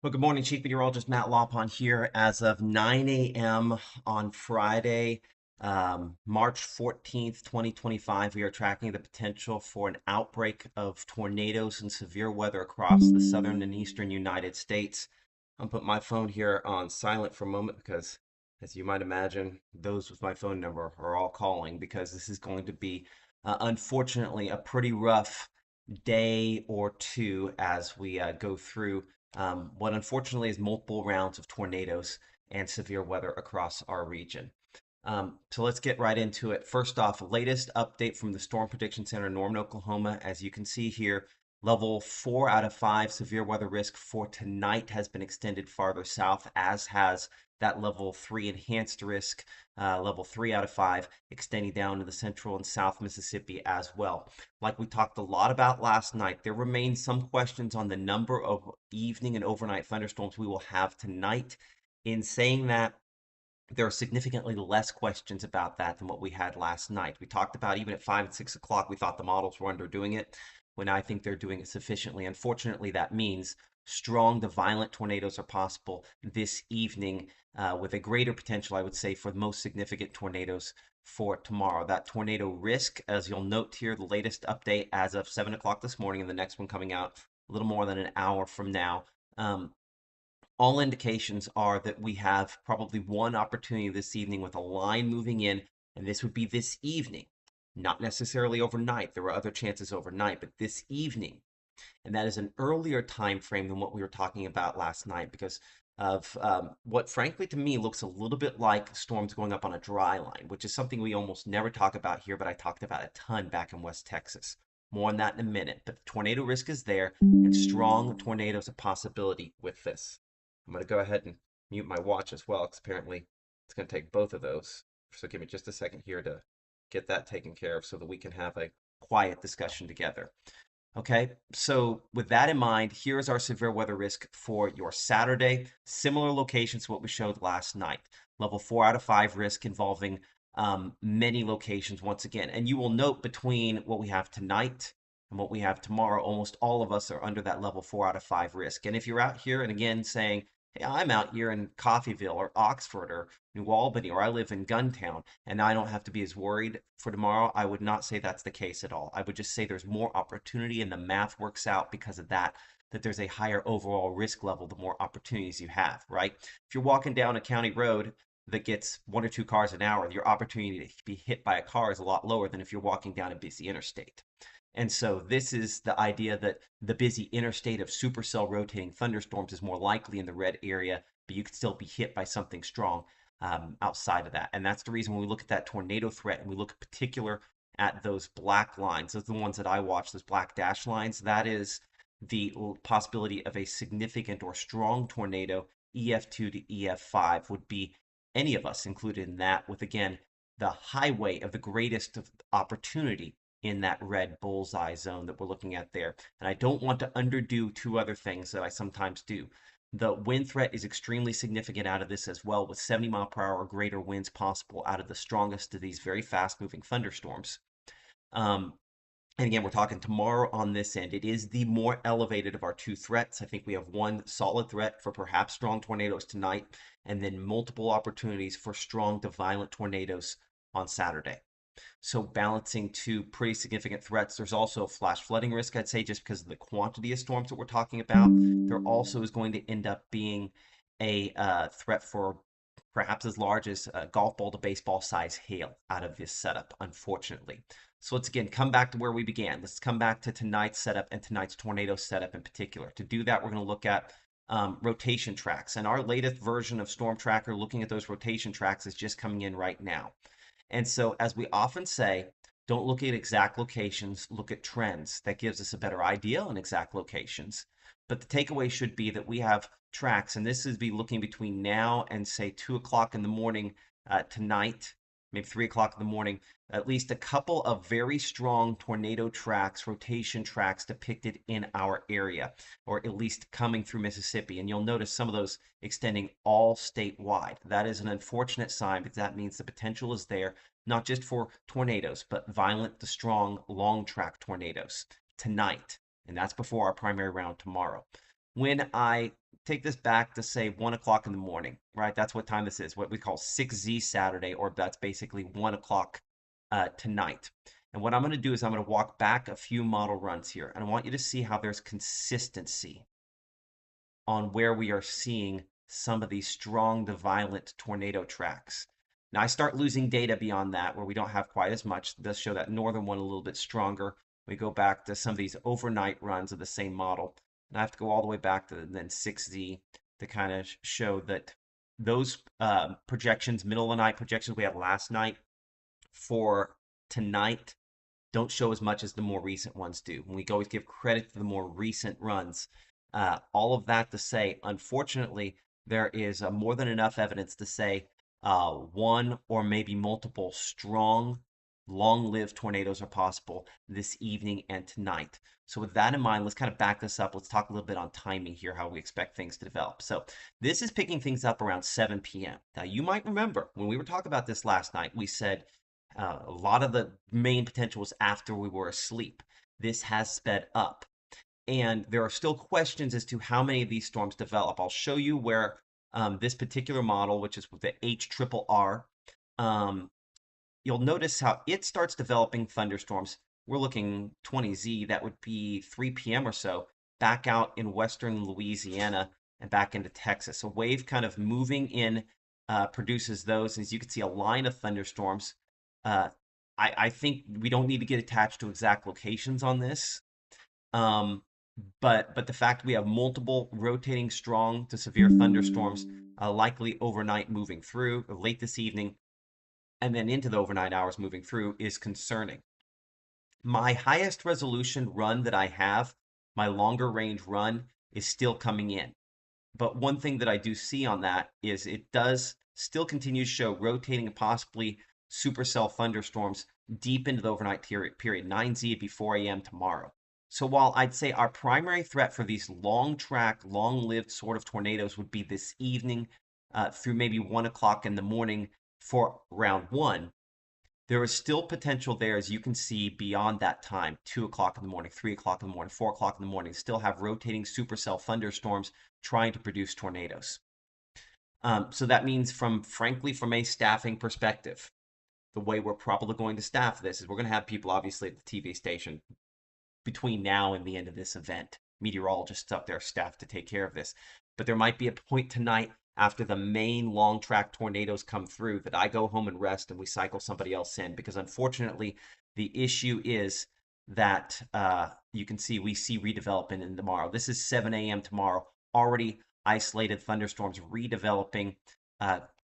Well, good morning, Chief Meteorologist Matt Lawpon here. As of 9 a.m. on Friday, March 14th, 2025, we are tracking the potential for an outbreak of tornadoes and severe weather across the southern and eastern United States. I'm putting my phone here on silent for a moment because, as you might imagine, those with my phone number are all calling because this is going to be, unfortunately, a pretty rough day or two as we go through what unfortunately is multiple rounds of tornadoes and severe weather across our region. So let's get right into it. First off, latest update from the Storm Prediction Center in Norman, Oklahoma. As you can see here, level 4 out of 5 severe weather risk for tonight has been extended farther south, as has that level 3 enhanced risk, level 3 out of 5, extending down to the central and south Mississippi as well. Like we talked a lot about last night, there remain some questions on the number of evening and overnight thunderstorms we will have tonight. In saying that, there are significantly less questions about that than what we had last night. We talked about even at 5 and 6 o'clock, we thought the models were underdoing it, when I think they're doing it sufficiently. Unfortunately, that means strong to violent tornadoes are possible this evening, with a greater potential, I would say, for the most significant tornadoes for tomorrow. That tornado risk, as you'll note here, the latest update as of 7 o'clock this morning, and the next one coming out a little more than an hour from now. All indications are that we have probably one opportunity this evening with a line moving in, and this would be this evening, not necessarily overnight. There are other chances overnight, but this evening. And that is an earlier time frame than what we were talking about last night because of what, frankly, to me looks a little bit like storms going up on a dry line, which is something we almost never talk about here, but I talked about a ton back in West Texas. More on that in a minute, but tornado risk is there, and strong tornadoes a possibility with this. I'm going to go ahead and mute my watch as well, because apparently it's going to take both of those. So give me just a second here to get that taken care of so that we can have a quiet discussion together. Okay, so with that in mind, here is our severe weather risk for your Saturday. Similar locations to what we showed last night. Level 4 out of 5 risk involving many locations once again. And you will note between what we have tonight and what we have tomorrow, almost all of us are under that level 4 out of 5 risk. And if you're out here and again saying, hey, I'm out here in Coffeyville or Oxford or New Albany, or I live in Guntown, and I don't have to be as worried for tomorrow, I would not say that's the case at all. I would just say there's more opportunity and the math works out because of that, that there's a higher overall risk level the more opportunities you have, right? If you're walking down a county road that gets 1 or 2 cars an hour, your opportunity to be hit by a car is a lot lower than if you're walking down a busy interstate. And so this is the idea that the busy interstate of supercell rotating thunderstorms is more likely in the red area, but you could still be hit by something strong outside of that. And that's the reason when we look at that tornado threat and we look in particular at those black lines, those are the ones that I watch, those black dash lines, that is the possibility of a significant or strong tornado, EF2 to EF5 would be any of us included in that, with again the highway of the greatest of opportunity in that red bullseye zone that we're looking at there. And I don't want to underdo two other things that I sometimes do. The wind threat is extremely significant out of this as well, with 70-mile-per-hour or greater winds possible out of the strongest of these very fast-moving thunderstorms. Um, and again, we're talking tomorrow on this end. It is the more elevated of our two threats. I think we have one solid threat for perhaps strong tornadoes tonight, and then multiple opportunities for strong to violent tornadoes on Saturday. So balancing two pretty significant threats. There's also a flash flooding risk, I'd say, just because of the quantity of storms that we're talking about. There also is going to end up being a threat for perhaps as large as a golf ball to baseball size hail out of this setup, unfortunately. So let's again come back to where we began. Let's come back to tonight's setup and tonight's tornado setup in particular. To do that, we're going to look at rotation tracks. And our latest version of Storm Tracker, looking at those rotation tracks, is just coming in right now. And so, as we often say, don't look at exact locations, look at trends. That gives us a better idea on exact locations. But the takeaway should be that we have tracks, and this is be looking between now and say 2 o'clock in the morning tonight, maybe 3 o'clock in the morning, at least a couple of very strong tornado tracks, rotation tracks depicted in our area, or at least coming through Mississippi. And you'll notice some of those extending all statewide. That is an unfortunate sign because that means the potential is there, not just for tornadoes, but violent to strong long track tornadoes tonight. And that's before our primary round tomorrow. When I take this back to say 1 o'clock in the morning, right? That's what time this is, what we call 6Z Saturday, or that's basically 1 o'clock tonight. And what I'm going to do is I'm going to walk back a few model runs here, and I want you to see how there's consistency on where we are seeing some of these strong to violent tornado tracks. Now I start losing data beyond that where we don't have quite as much. It does show that northern one a little bit stronger. We go back to some of these overnight runs of the same model. And I have to go all the way back to then 6Z to kind of show that those projections, middle of the night projections we had last night for tonight don't show as much as the more recent ones do. And we always give credit to the more recent runs. All of that to say, unfortunately, there is more than enough evidence to say one or maybe multiple strong, long-lived tornadoes are possible this evening and tonight. So with that in mind, let's kind of back this up. Let's talk a little bit on timing here, how we expect things to develop. So this is picking things up around 7 p.m. Now, you might remember when we were talking about this last night, we said a lot of the main potential was after we were asleep. This has sped up. And there are still questions as to how many of these storms develop. I'll show you where this particular model, which is with the HRRR, you'll notice how it starts developing thunderstorms. We're looking 20Z, that would be 3 p.m. or so, back out in western Louisiana and back into Texas. A wave kind of moving in produces those. As you can see, a line of thunderstorms. I think we don't need to get attached to exact locations on this. But the fact we have multiple rotating strong to severe thunderstorms likely overnight moving through, late this evening, and then into the overnight hours moving through is concerning. My highest resolution run that I have, my longer range run, is still coming in. But one thing that I do see on that is it does still continue to show rotating and possibly supercell thunderstorms deep into the overnight period. 9Z would be 4 a.m. tomorrow. So while I'd say our primary threat for these long track, long lived sort of tornadoes would be this evening through maybe 1 o'clock in the morning for round one, there is still potential there, as you can see, beyond that time. 2 o'clock in the morning, 3 o'clock in the morning, 4 o'clock in the morning, still have rotating supercell thunderstorms trying to produce tornadoes. So that means frankly, from a staffing perspective, the way we're probably going to staff this is we're going to have people obviously at the TV station between now and the end of this event. Meteorologists up there staffed to take care of this. But there might be a point tonight after the main long track tornadoes come through that I go home and rest and we cycle somebody else in, because unfortunately the issue is that you can see we see redevelopment in tomorrow. This is 7 a.m. tomorrow, already isolated thunderstorms redeveloping.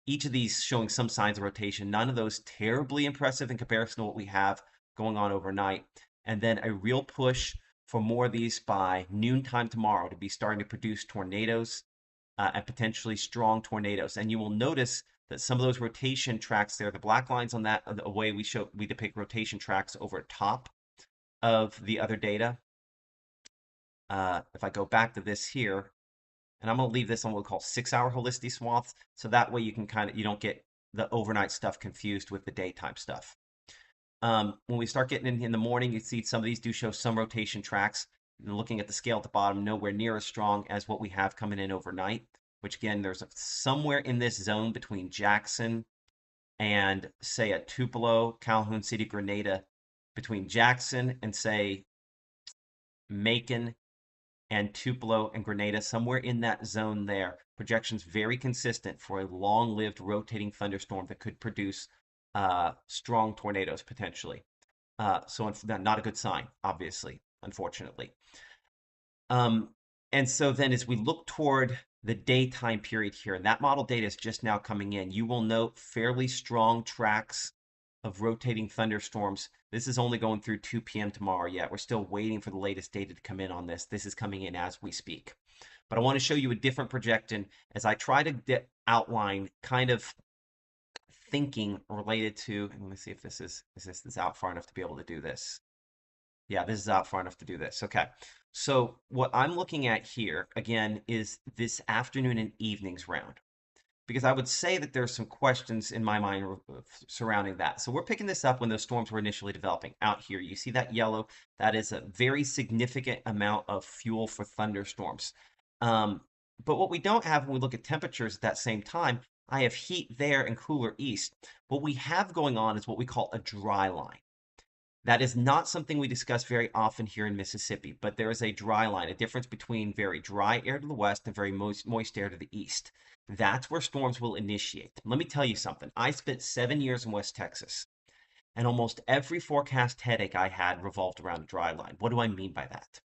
Each of these showing some signs of rotation, none of those terribly impressive in comparison to what we have going on overnight. And then a real push for more of these by noontime tomorrow to be starting to produce tornadoes and potentially strong tornadoes. And you will notice that some of those rotation tracks there, the black lines on that, the way we depict rotation tracks over top of the other data. If I go back to this here, and I'm going to leave this on what we call 6-hour holistic swaths, so that way you can you don't get the overnight stuff confused with the daytime stuff. When we start getting in the morning, you see some of these do show some rotation tracks. And looking at the scale at the bottom, nowhere near as strong as what we have coming in overnight, which again, there's somewhere in this zone between Jackson and say at Tupelo, Calhoun City, Grenada, between Jackson and say Macon and Tupelo and Grenada, somewhere in that zone there. Projections very consistent for a long-lived rotating thunderstorm that could produce strong tornadoes potentially. So not a good sign, obviously, unfortunately. And so then as we look toward the daytime period here, and that model data is just now coming in, you will note fairly strong tracks of rotating thunderstorms. This is only going through 2 p.m. tomorrow yet. We're still waiting for the latest data to come in on this. This is coming in as we speak. But I want to show you a different projection as I try to outline kind of thinking related to, and let me see if this is out far enough to be able to do this. Yeah, this is out far enough to do this. Okay. So what I'm looking at here, again, is this afternoon and evenings round. Because I would say that there's some questions in my mind surrounding that. So we're picking this up when those storms were initially developing. Out here, you see that yellow? That is a very significant amount of fuel for thunderstorms. But what we don't have when we look at temperatures at that same time, I have heat there and cooler east. What we have going on is what we call a dry line. That is not something we discuss very often here in Mississippi, but there is a dry line, a difference between very dry air to the west and very moist air to the east. That's where storms will initiate. Let me tell you something. I spent 7 years in West Texas, and almost every forecast headache I had revolved around a dry line. What do I mean by that?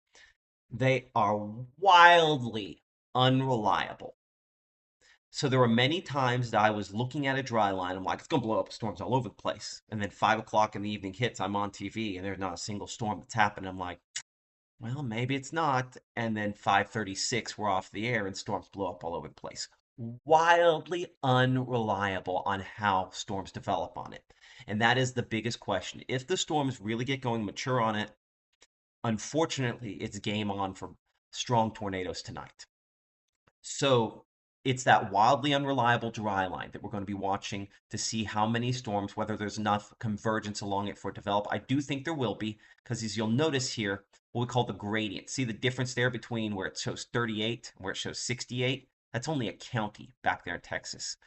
They are wildly unreliable. So there were many times that I was looking at a dry line. I'm like, it's gonna blow up, storms all over the place. And then 5 o'clock in the evening hits, I'm on TV and there's not a single storm that's happening. I'm like, well, maybe it's not. And then 5:36, we're off the air and storms blow up all over the place. Wildly unreliable on how storms develop on it. And that is the biggest question. If the storms really get going, mature on it, unfortunately, it's game on for strong tornadoes tonight. So it's that wildly unreliable dry line that we're going to be watching to see how many storms, whether there's enough convergence along it for it to develop. I do think there will be, because as you'll notice here, what we call the gradient. See the difference there between where it shows 38 and where it shows 68? That's only a county back there in Texas.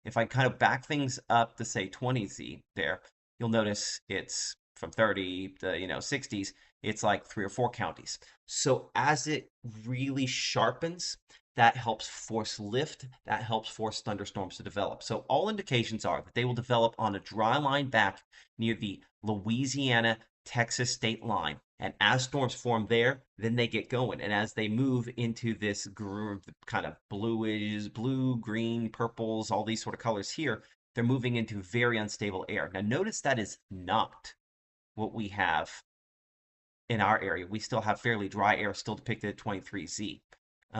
If I kind of back things up to say 20Z there, you'll notice it's from 30 to 60s. It's like 3 or 4 counties. So as it really sharpens, that helps force lift, that helps force thunderstorms to develop. So all indications are that they will develop on a dry line back near the Louisiana Texas state line. And as storms form there, then they get going. And as they move into this kind of bluish, blue, green, purples, all these sort of colors here, they're moving into very unstable air. Now, notice that is not what we have in our area. We still have fairly dry air still depicted at 23Z,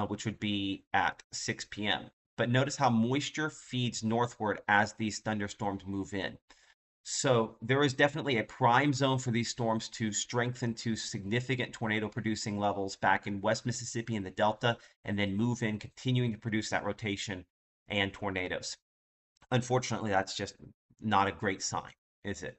which would be at 6 p.m. But notice how moisture feeds northward as these thunderstorms move in. So there is definitely a prime zone for these storms to strengthen to significant tornado producing levels back in West Mississippi and the Delta, and then move in, continuing to produce that rotation and tornadoes. Unfortunately, that's just not a great sign, is it?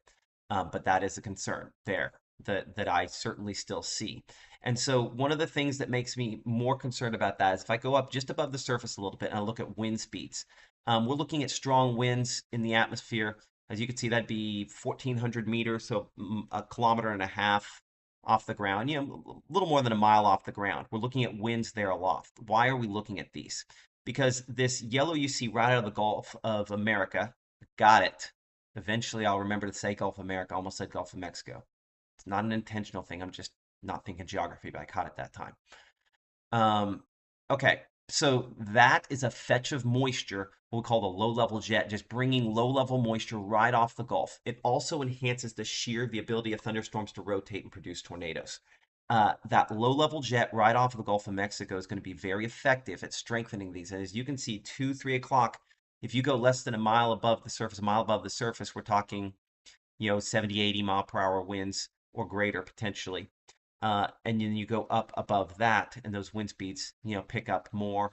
But that is a concern there that I certainly still see. And so one of the things that makes me more concerned about that is if I go up just above the surface a little bit and I look at wind speeds, we're looking at strong winds in the atmosphere. As you can see, that'd be 1,400 meters, so a kilometer and a half off the ground, a little more than a mile off the ground. We're looking at winds there aloft. Why are we looking at these? Because this yellow you see right out of the Gulf of America, got it. Eventually, I'll remember to say Gulf of America. I almost said Gulf of Mexico. It's not an intentional thing. I'm just not thinking geography, but I caught it that time. Okay, so that is a fetch of moisture, what we call the low-level jet, just bringing low-level moisture right off the Gulf. It also enhances the shear, the ability of thunderstorms to rotate and produce tornadoes. That low-level jet right off of the Gulf of Mexico is going to be very effective at strengthening these. And as you can see, 2, 3 o'clock, if you go less than a mile above the surface, a mile above the surface, we're talking, 70, 80 mile per hour winds or greater potentially. And then you go up above that, and those wind speeds, pick up more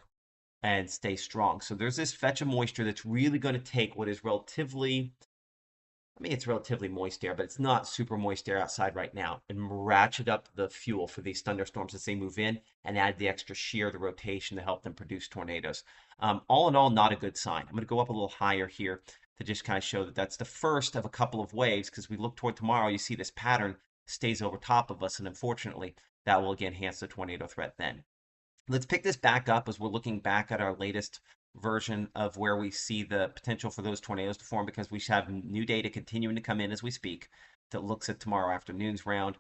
and stay strong. So there's this fetch of moisture that's really going to take what is relatively, I mean, it's relatively moist air, but it's not super moist air outside right now, and ratchet up the fuel for these thunderstorms as they move in and add the extra shear, the rotation to help them produce tornadoes. All in all, not a good sign. I'm going to go up a little higher here to just kind of show that that's the first of a couple of waves, because we look toward tomorrow, you see this pattern stays over top of us, and unfortunately, that will again enhance the tornado threat then. Let's pick this back up as we're looking back at our latest version of where we see the potential for those tornadoes to form, because we have new data continuing to come in as we speak that looks at tomorrow afternoon's round,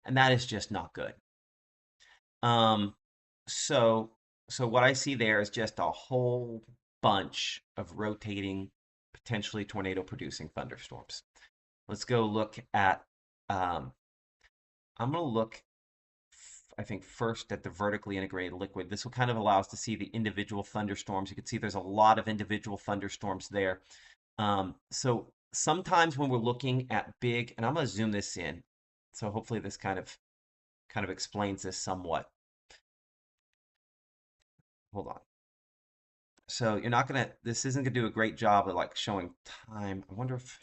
and that is just not good. Um, so what I see there is just a whole bunch of rotating, potentially tornado producing thunderstorms. Let's go look at, I'm going to look, I think, first at the vertically integrated liquid. This will kind of allow us to see the individual thunderstorms. You can see there's a lot of individual thunderstorms there. So sometimes when we're looking at big, and I'm going to zoom this in, so hopefully this kind of explains this somewhat. Hold on. So you're not going to, this isn't going to do a great job of like showing time. I wonder if,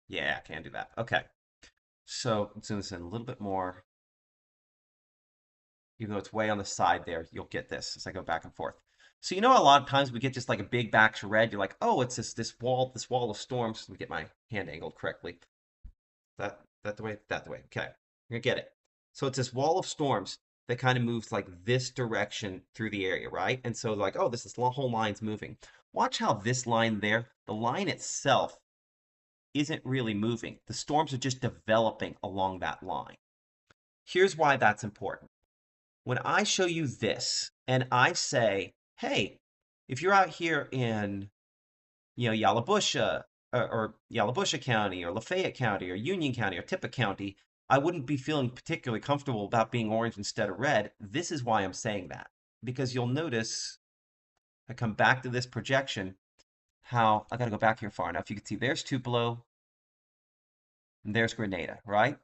yeah, I can do that. Okay. So zoom this in a little bit more. Even though it's way on the side there, you'll get this as I go back and forth. So you know a lot of times we get just like a big batch of red. You're like, oh, it's this wall of storms. Let me get my hand angled correctly. That the way? That the way. Okay. You're gonna get it. So it's this wall of storms that kind of moves like this direction through the area, right? And so like, oh, this whole line's moving. Watch how this line there, the line itself isn't really moving. The storms are just developing along that line. Here's why that's important. When I show you this and I say, hey, if you're out here in, Yalobusha or Yalobusha County or Lafayette County or Union County or Tippah County, I wouldn't be feeling particularly comfortable about being orange instead of red. This is why I'm saying that. Because you'll notice, I come back to this projection, how I got to go back here far enough. You can see there's Tupelo and there's Grenada, right?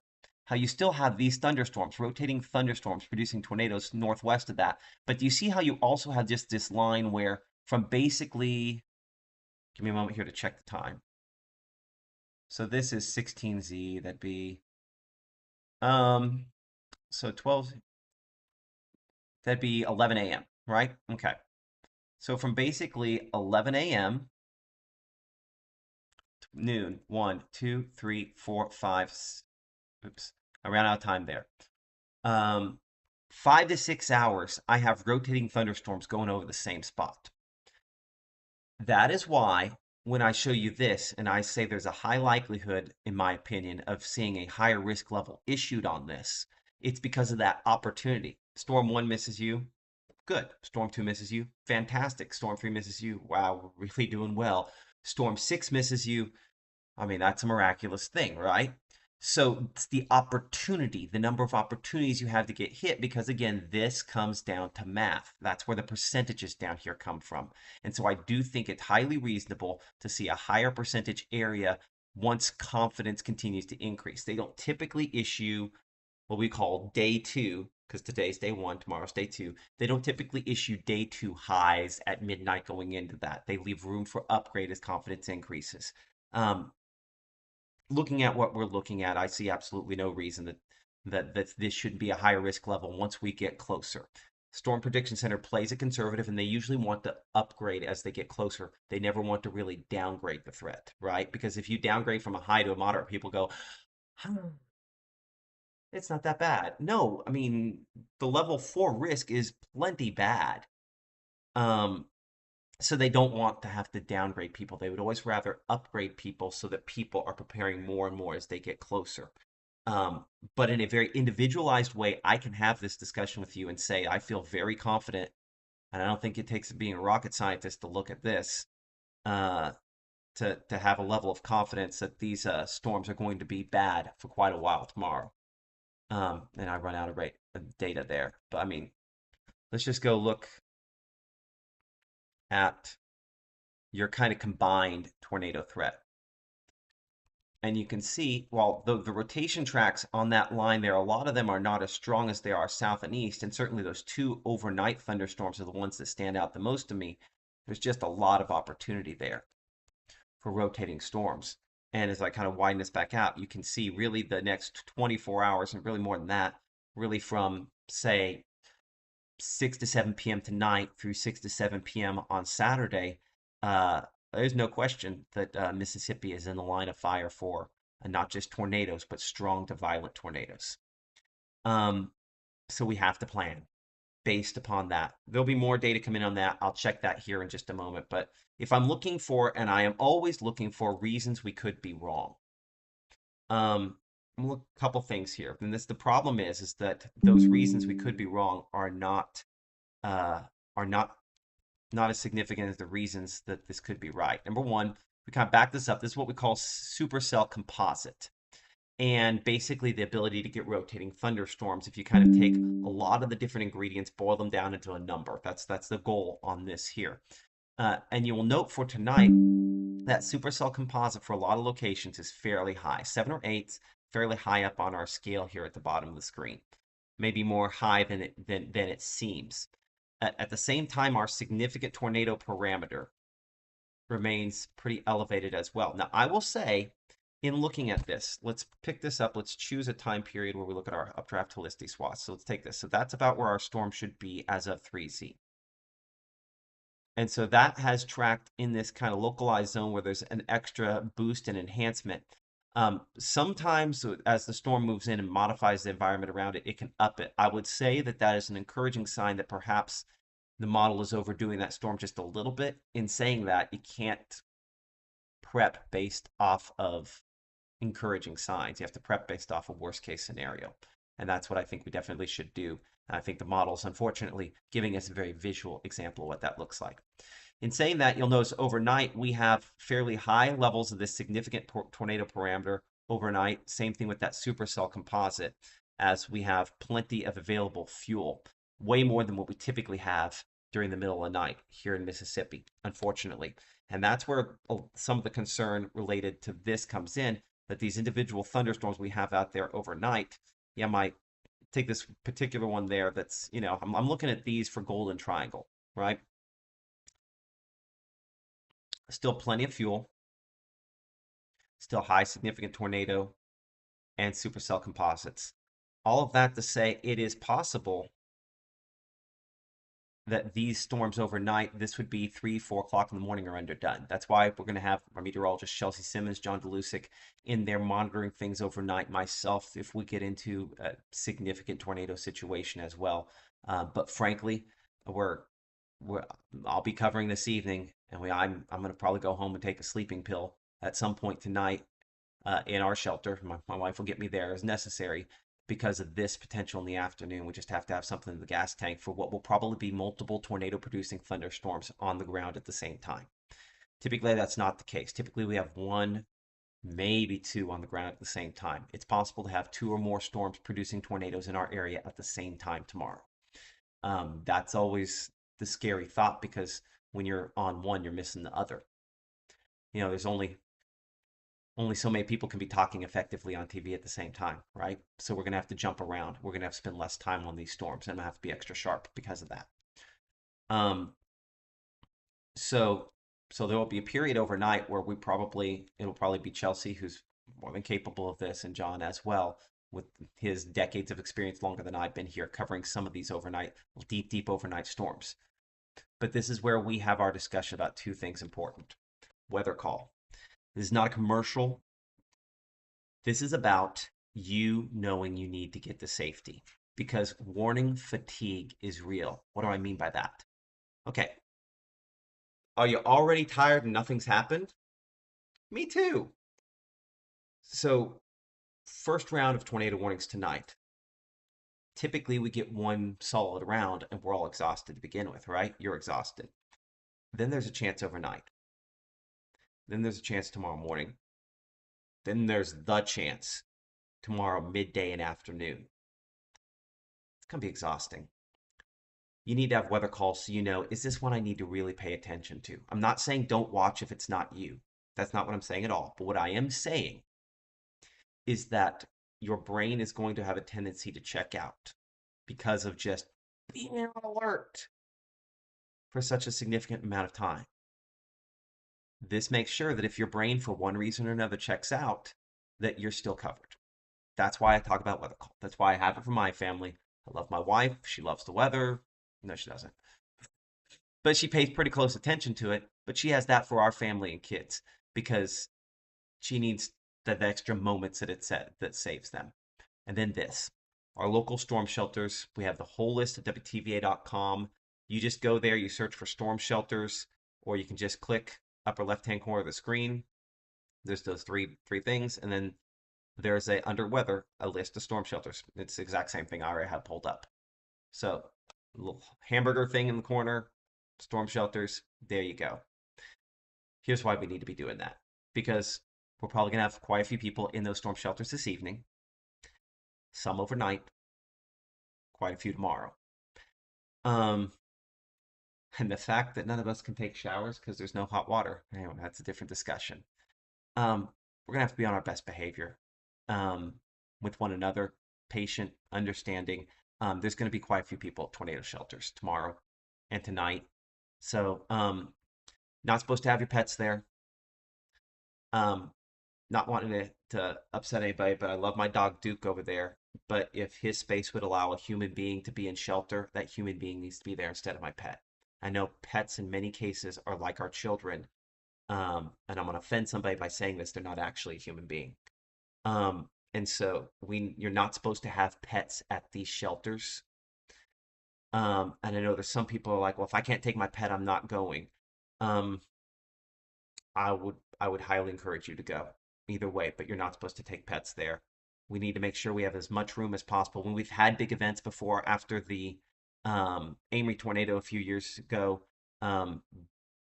How you still have these thunderstorms, rotating thunderstorms producing tornadoes northwest of that. But do you see how you also have just this line where from basically, give me a moment here to check the time. So this is 16Z, that'd be, um, so 12, that'd be 11 a.m., right? Okay. So from basically 11 a.m., noon, 1, 2, 3, 4, 5, oops, I ran out of time there. 5 to 6 hours, I have rotating thunderstorms going over the same spot. That is why when I show you this and I say there's a high likelihood, in my opinion, of seeing a higher risk level issued on this, it's because of that opportunity. Storm 1 misses you. Good. Storm 2 misses you. Fantastic. Storm 3 misses you. Wow, we're really doing well. Storm 6 misses you. I mean, that's a miraculous thing, right? So it's the opportunity, the number of opportunities you have to get hit, because again, this comes down to math. That's where the percentages down here come from. And so I do think it's highly reasonable to see a higher percentage area once confidence continues to increase. They don't typically issue what we call day two, because today's day one, tomorrow's day two. They don't typically issue day two highs at midnight going into that. They leave room for upgrade as confidence increases. Um, Looking at what we're looking at, I see absolutely no reason that this shouldn't be a higher risk level once we get closer. Storm Prediction Center plays it conservative, and they usually want to upgrade as they get closer. They never want to really downgrade the threat, right? Because if you downgrade from a high to a moderate, people go, it's not that bad. No, I mean, the level 4 risk is plenty bad. Um, so they don't want to have to downgrade people. They would always rather upgrade people so that people are preparing more and more as they get closer. Um, but in a very individualized way, I can have this discussion with you and say, I feel very confident, and I don't think it takes being a rocket scientist to look at this, uh, to have a level of confidence that these storms are going to be bad for quite a while tomorrow. And I run out of data there. But I mean, let's just go look at your kind of combined tornado threat. And you can see, well, the rotation tracks on that line there, a lot of them are not as strong as they are south and east. And certainly those two overnight thunderstorms are the ones that stand out the most to me. There's just a lot of opportunity there for rotating storms. And as I kind of widen this back out, you can see really the next 24 hours, and really more than that, really from, say, 6 to 7 p.m. tonight through 6 to 7 p.m. on Saturday, there's no question that Mississippi is in the line of fire for not just tornadoes, but strong to violent tornadoes. Um, so we have to plan based upon that. There'll be more data coming on that. I'll check that here in just a moment. But if I'm looking for, and I am always looking for reasons we could be wrong. A couple things here. And the problem is that those reasons we could be wrong uh, are not as significant as the reasons that this could be right. Number one, we kind of back this up. This is what we call supercell composite. And basically the ability to get rotating thunderstorms if you kind of take a lot of the different ingredients, boil them down into a number. That's the goal on this here. And you will note for tonight that supercell composite for a lot of locations is fairly high. 7 or 8, fairly high up on our scale here at the bottom of the screen. Maybe more high than it seems. At the same time, our significant tornado parameter remains pretty elevated as well. Now, I will say, in looking at this, let's pick this up. Let's choose a time period where we look at our updraft helicity swaths. So let's take this. So that's about where our storm should be as of 3Z. And so that has tracked in this kind of localized zone where there's an extra boost and enhancement. Sometimes as the storm moves in and modifies the environment around it, it can up it. I would say that that is an encouraging sign that perhaps the model is overdoing that storm just a little bit. In saying that, you can't prep based off of encouraging signs. You have to prep based off a worst case scenario. And that's what I think we definitely should do. And I think the model's unfortunately giving us a very visual example of what that looks like. In saying that, you'll notice overnight we have fairly high levels of this significant tornado parameter overnight. Same thing with that supercell composite, as we have plenty of available fuel, way more than what we typically have during the middle of the night here in Mississippi, unfortunately. And that's where some of the concern related to this comes in, that these individual thunderstorms we have out there overnight, yeah, might take this particular one there that's, I'm looking at these for Golden Triangle, right? Still plenty of fuel, still high significant tornado and supercell composites. All of that to say it is possible that these storms overnight, this would be 3, 4 o'clock in the morning are underdone. That's why we're going to have our meteorologist Chelsea Simmons, John DeLusick in there monitoring things overnight. Myself, if we get into a significant tornado situation as well. But frankly, we're, we're I'll be covering this evening, and I'm going to probably go home and take a sleeping pill at some point tonight in our shelter. My wife will get me there as necessary because of this potential in the afternoon. We just have to have something in the gas tank for what will probably be multiple tornado producing thunderstorms on the ground at the same time. Typically, that's not the case. Typically, we have one, maybe two on the ground at the same time. It's possible to have two or more storms producing tornadoes in our area at the same time tomorrow. That's always the scary thought, because when you're on one, you're missing the other. There's only so many people can be talking effectively on TV at the same time, right? So we're going to have to jump around. We're going to have to spend less time on these storms, and I'm going to have to be extra sharp because of that. Um, so so there will be a period overnight where it'll probably be Chelsea, who's more than capable of this, and John as well, with his decades of experience longer than I've been here, covering some of these overnight, deep overnight storms. But this is where we have our discussion about two things important. Weather call. This is not a commercial. This is about you knowing you need to get to safety, because warning fatigue is real. What do I mean by that? Okay. Are you already tired and nothing's happened? Me too. So, first round of tornado warnings tonight. Typically, we get one solid round and we're all exhausted to begin with, right? You're exhausted. Then there's a chance overnight. Then there's a chance tomorrow morning. Then there's the chance tomorrow midday and afternoon. It's going to be exhausting. You need to have weather calls so you know, is this one I need to really pay attention to? I'm not saying don't watch if it's not you. That's not what I'm saying at all. But what I am saying is that your brain is going to have a tendency to check out because of just being on alert for such a significant amount of time. This makes sure that if your brain, for one reason or another, checks out, that you're still covered. That's why I talk about weather call. That's why I have it for my family. I love my wife. She loves the weather. No, she doesn't. But she pays pretty close attention to it. But she has that for our family and kids, because she needs the extra moments that saves them. And then this, our local storm shelters. We have the whole list at WTVA.com. You just go there, you search for storm shelters, or you can just click upper left-hand corner of the screen. There's those three things, and then there's under weather a list of storm shelters. It's the exact same thing I already have pulled up. So, a little hamburger thing in the corner, storm shelters. There you go. Here's why we need to be doing that, because we're probably going to have quite a few people in those storm shelters this evening, some overnight, quite a few tomorrow. And the fact that none of us can take showers because there's no hot water, anyway, that's a different discussion. We're going to have to be on our best behavior with one another, patient, understanding. There's going to be quite a few people at tornado shelters tomorrow and tonight. So, not supposed to have your pets there. Not wanting to upset anybody, but I love my dog Duke over there. But if his space would allow a human being to be in shelter, that human being needs to be there instead of my pet. I know pets in many cases are like our children. And I'm going to offend somebody by saying this, they're not actually a human being. And so you're not supposed to have pets at these shelters. And I know there's some people who are like, well, if I can't take my pet, I'm not going. Um, I would highly encourage you to go either way, but you're not supposed to take pets there. We need to make sure we have as much room as possible. When we've had big events before, after the Amory tornado a few years ago, um,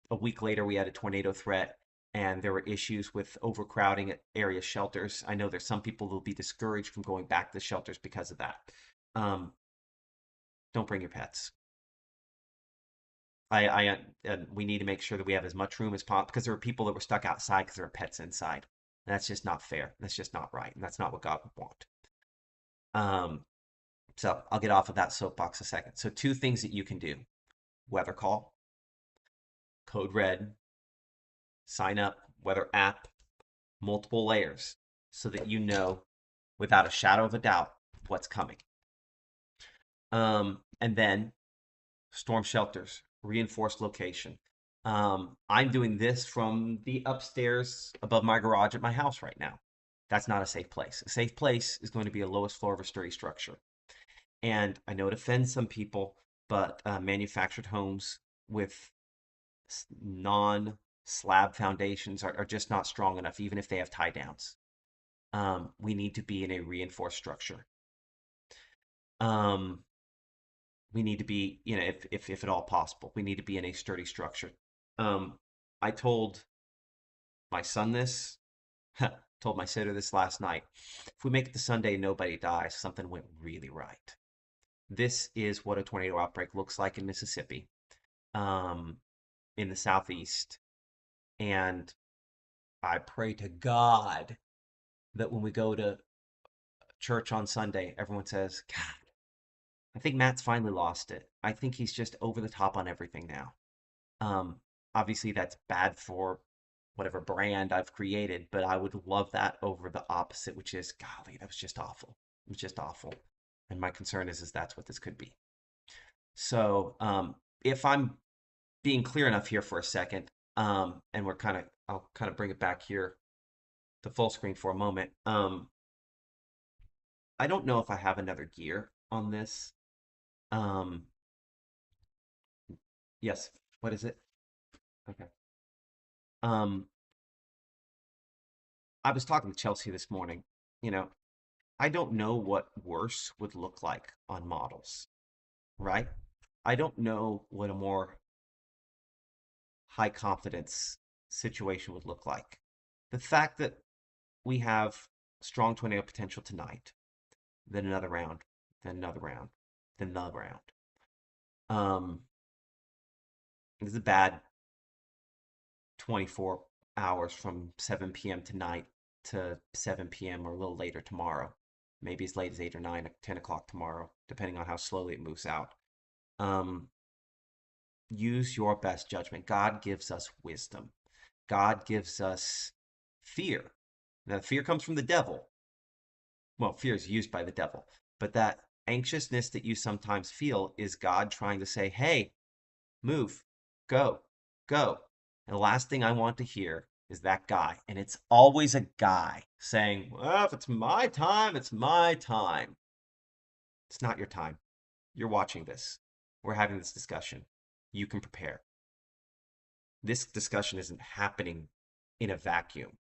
a week later we had a tornado threat, and there were issues with overcrowding at area shelters. I know there's some people who will be discouraged from going back to the shelters because of that. Um, don't bring your pets. We need to make sure that we have as much room as possible because there were people that were stuck outside because there were pets inside. And that's just not fair. That's just not right. And that's not what God would want. Um, so I'll get off of that soapbox a second. So two things that you can do: weather call, code red, sign up, weather app, multiple layers so that you know without a shadow of a doubt what's coming. And then storm shelters, reinforced location. I'm doing this from the upstairs above my garage at my house right now. That's not a safe place. A safe place is going to be a lowest floor of a sturdy structure. And I know it offends some people, but manufactured homes with non slab foundations are just not strong enough, even if they have tie downs. We need to be in a reinforced structure. Um, we need to be, if at all possible, we need to be in a sturdy structure. I told my son this, told my sitter this last night. If we make it to Sunday and nobody dies, something went really right. This is what a tornado outbreak looks like in Mississippi, um, in the southeast. And I pray to God that when we go to church on Sunday, everyone says, God, I think Matt's finally lost it. I think he's just over the top on everything now. Um, Obviously, that's bad for whatever brand I've created, but I would love that over the opposite, which is, golly, that was just awful. It was just awful. And my concern is that's what this could be. So, if I'm being clear enough here for a second, and I'll kind of bring it back here to full screen for a moment. I don't know if I have another gear on this. Um, yes. What is it? Okay. Um, I was talking to Chelsea this morning. You know, I don't know what worse would look like on models, right? I don't know what a more high confidence situation would look like. The fact that we have strong tornado potential tonight, then another round, then another round, then another round. Um, this is a bad 24 hours from 7 p.m. tonight to 7 p.m. or a little later tomorrow. Maybe as late as 8 or 9, 10 o'clock tomorrow, depending on how slowly it moves out. Um, Use your best judgment. God gives us wisdom. God gives us fear. Now, fear comes from the devil. Well, fear is used by the devil, but that anxiousness that you sometimes feel is God trying to say, hey, move, go, go. And the last thing I want to hear is that guy. And it's always a guy saying, well, if it's my time, it's my time. It's not your time. You're watching this. We're having this discussion. You can prepare. This discussion isn't happening in a vacuum.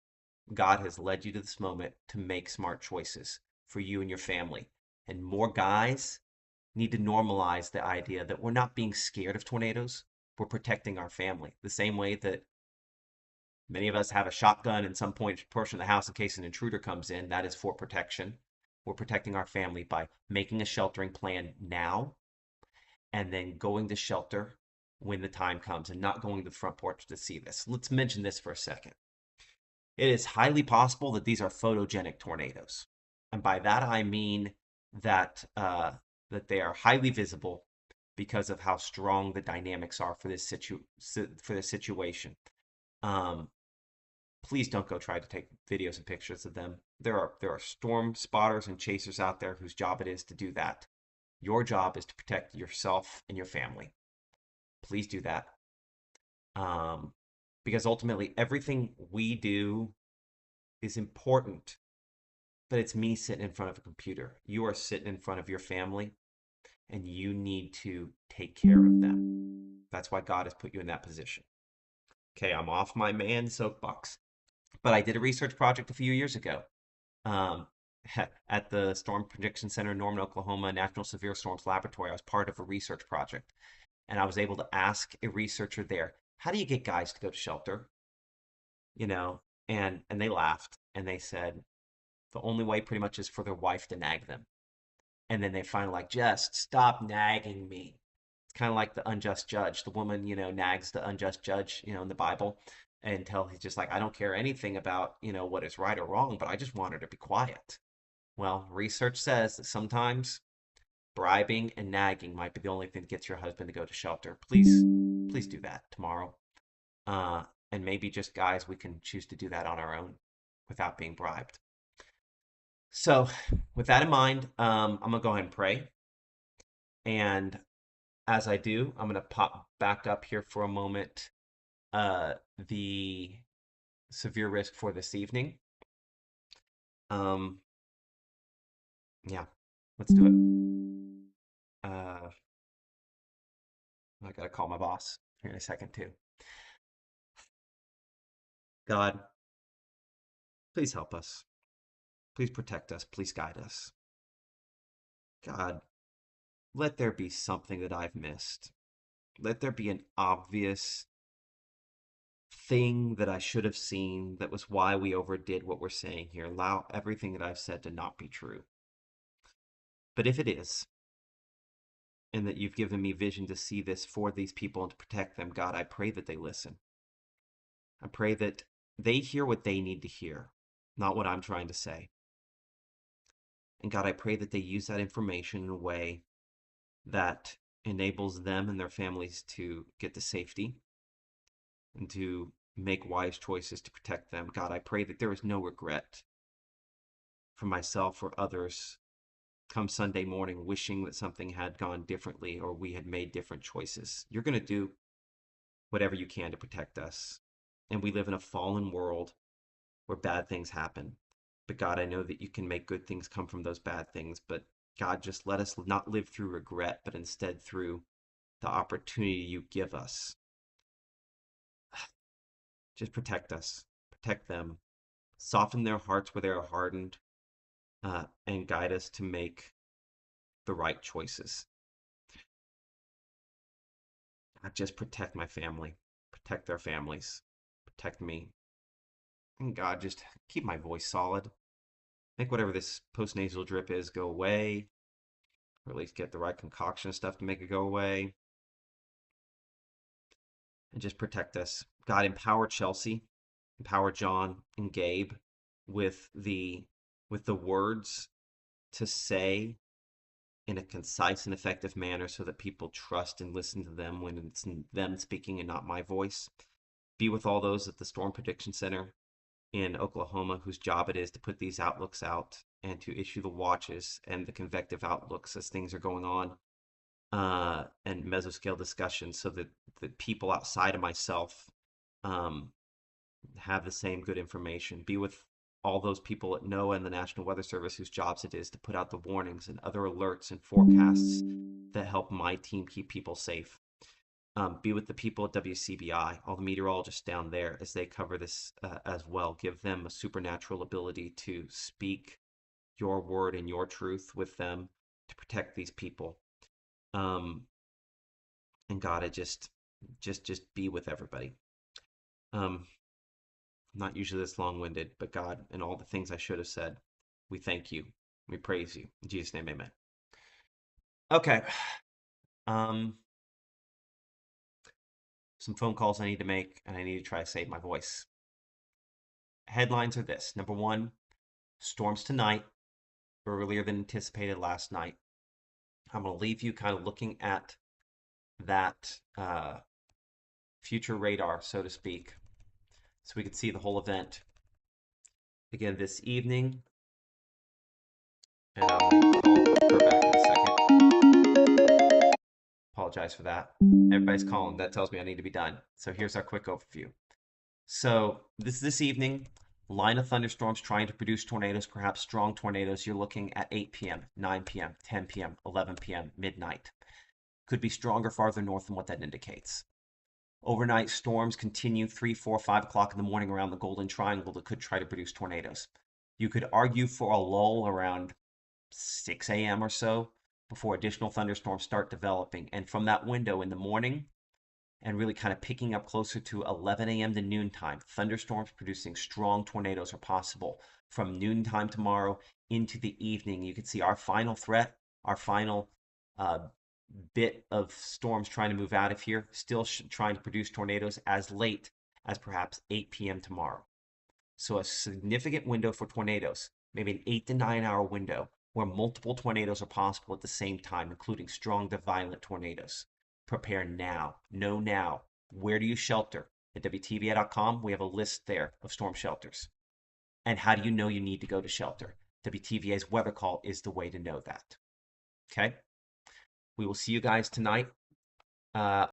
God has led you to this moment to make smart choices for you and your family. And more guys need to normalize the idea that we're not being scared of tornadoes. We're protecting our family. The same way that many of us have a shotgun in some portion of the house in case an intruder comes in. That is for protection. We're protecting our family by making a sheltering plan now and then going to shelter when the time comes and not going to the front porch to see this. Let's mention this for a second. It is highly possible that these are photogenic tornadoes. And by that I mean that they are highly visible because of how strong the dynamics are for this situation. Um, Please don't go try to take videos and pictures of them. There are storm spotters and chasers out there whose job it is to do that. Your job is to protect yourself and your family. Please do that. Um, because ultimately, everything we do is important, but it's me sitting in front of a computer. You are sitting in front of your family, and you need to take care of them. That's why God has put you in that position. Okay, I'm off my man soapbox. But I did a research project a few years ago um, at the Storm Prediction Center in Norman, Oklahoma, National Severe Storms Laboratory. I was part of a research project, and I was able to ask a researcher there, "How do you get guys to go to shelter?" You know, and they laughed and they said the only way pretty much is for their wife to nag them. And then they finally like, "Just stop nagging me." It's kind of like the unjust judge. The woman, nags the unjust judge, in the Bible until he's just like, "I don't care anything about, what is right or wrong, but I just want her to be quiet." Well, research says that sometimes bribing and nagging might be the only thing that gets your husband to go to shelter. Please do that tomorrow. Uh, and maybe just guys, we can choose to do that on our own without being bribed. So, with that in mind, I'm gonna go ahead and pray. And as I do, I'm gonna pop back up here for a moment. The severe risk for this evening. Um, yeah, let's do it. I gotta call my boss here in a second too. God, please help us. Please protect us. Please guide us. God, let there be something that I've missed. Let there be an obvious thing that I should have seen that was why we overdid what we're saying here. Allow everything that I've said to not be true. But if it is, and that you've given me vision to see this for these people and to protect them, God, I pray that they listen. I pray that they hear what they need to hear, not what I'm trying to say. And God, I pray that they use that information in a way that enables them and their families to get to safety and to make wise choices to protect them. God, I pray that there is no regret for myself or others come Sunday morning wishing that something had gone differently or we had made different choices. You're going to do whatever you can to protect us. And we live in a fallen world where bad things happen. But God, I know that you can make good things come from those bad things. But God, just let us not live through regret, but instead through the opportunity you give us. Just protect us, protect them, soften their hearts where they are hardened, and guide us to make the right choices. God, just protect my family, protect their families, protect me. And God, just keep my voice solid. Make whatever this postnasal drip is go away, or at least get the right concoction of stuff to make it go away. And just protect us. God, empower Chelsea, empower John and Gabe with the words to say in a concise and effective manner so that people trust and listen to them when it's them speaking and not my voice. Be with all those at the Storm Prediction Center in Oklahoma whose job it is to put these outlooks out and to issue the watches and the convective outlooks as things are going on, and mesoscale discussions so that the people outside of myself um, have the same good information. Be with all those people at NOAA and the National Weather Service whose jobs it is to put out the warnings and other alerts and forecasts that help my team keep people safe. Be with the people at WCBI, all the meteorologists down there as they cover this as well. Give them a supernatural ability to speak your word and your truth with them to protect these people. And God, I just be with everybody. I'm not usually this long-winded, but God, and all the things I should have said, we thank you. We praise you. In Jesus' name, amen. Okay. Some phone calls I need to make, and I need to try to save my voice. Headlines are this. Number one, storms tonight, earlier than anticipated last night. I'm going to leave you kind of looking at that future radar, so to speak, so we can see the whole event. Again, this evening, and I'll call her back in a second. Apologize apologize for that. Everybody's calling. That tells me I need to be done. So here's our quick overview. So this evening, line of thunderstorms trying to produce tornadoes, perhaps strong tornadoes. You're looking at 8 p.m., 9 p.m., 10 p.m., 11 p.m., midnight. Could be stronger farther north than what that indicates. Overnight storms continue 3, 4, 5 o'clock in the morning around the Golden Triangle that could try to produce tornadoes. You could argue for a lull around 6 a.m. or so before additional thunderstorms start developing. And from that window in the morning and really kind of picking up closer to 11 a.m. to noontime, thunderstorms producing strong tornadoes are possible. From noontime tomorrow into the evening, you can see our final threat, our final bit of storms trying to move out of here, still trying to produce tornadoes as late as perhaps 8 p.m. tomorrow. So a significant window for tornadoes, maybe an 8 to 9 hour window where multiple tornadoes are possible at the same time, including strong to violent tornadoes. Prepare now. Know now. Where do you shelter? At WTVA.com, we have a list there of storm shelters. And how do you know you need to go to shelter? WTVA's weather call is the way to know that. Okay? We will see you guys tonight.